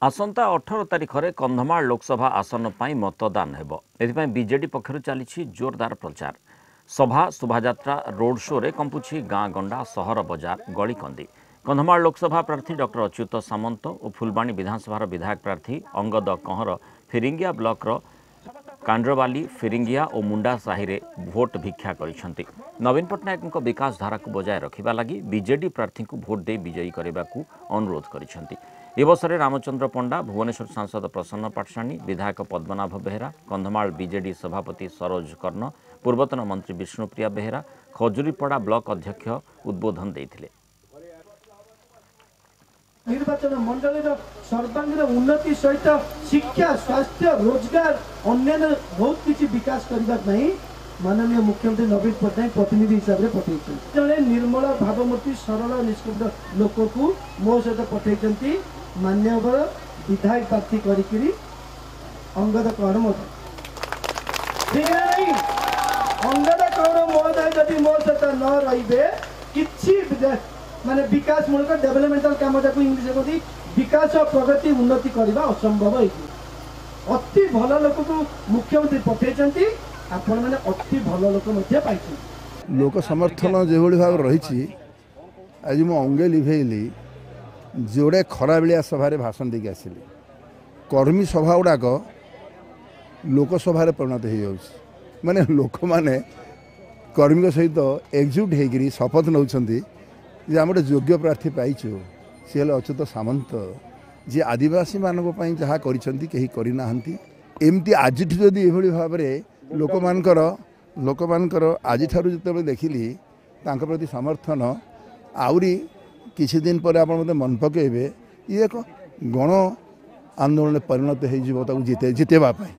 आसंता 18 तारिख में कंधमाल लोकसभा आसन पर मतदान हेब एथिपाई बीजेडी पक्षर चली जोरदार प्रचार सभा शोभायात्रा रोड शो रे कंपुछि गाँ गंडा सहर बजार गलीकंदी कंधमाल लोकसभा प्रार्थी डॉक्टर अच्युत सामंत और फुलबाणी विधानसभा विधायक प्रार्थी अंगद कंहर फिरिंगिया ब्लॉक कांड्रवाली फिरिंगिया और मुंडा साहि रे भोट भिक्षा करिसेंति। नवीन पट्टनायक विकास धारा को बजाय रखा लगी बीजेडी प्रार्थी को भोट दे विजयी करने को अनुरोध करिसेंति। ए अवसर रामचंद्र पंडा भुवनेश्वर सांसद प्रसन्न पाठशाणी विधायक पद्मनाभ बेहेरा कंधमाल बीजेडी सभापति सरोज कर्ण पूर्वतन मंत्री विष्णुप्रिया बेहेरा खजुरीपड़ा ब्लॉक अध्यक्ष उद्बोधन देते। निर्वाचन मंडल सर्वांगीन उन्नति सहित शिक्षा स्वास्थ्य रोजगार अन्य बहुत किसी विकास करने माननीय मुख्यमंत्री नवीन पट्टनायक प्रतिनिधि हिसाब से पठे जड़े निर्मल भावमूर्ति सरल निष्कपट लोक को मो सहित पठे मान्यवर विधायक प्रार्थी करी अंगद कौर महोदय अंगद कौर महोदय जदि मो सहित न रे कि माने विकास मूलक डेवलपमेंटल काम जाक इंग्लिश कहती विकास प्रगति उन्नति करने असंभव है। अति भल लोक को मुख्यमंत्री पठे आपण मैंने अति भल लोक लोक समर्थन जो भाव रही आज मु अंगे लिभेली जोड़े खराबिया सभार भाषण देके आसिली कर्मी सभा गुड़ाक लोकसभा परिणत हो माने लोक मैंने कर्मी सहित एकजुट होकर शपथ नौ जे आम गोटे योग्य प्रार्थी पाइचु सी हेल्ले अच्युत सामंत जी आदिवासी मानक जहाँ करना एमती आज जदि भाव में लोक मानकर आज जो देखिली प्रति समर्थन आउरी किसी दिन पर आप मन पकेबे ये एक गण आंदोलन परिणत हो जितेवाई।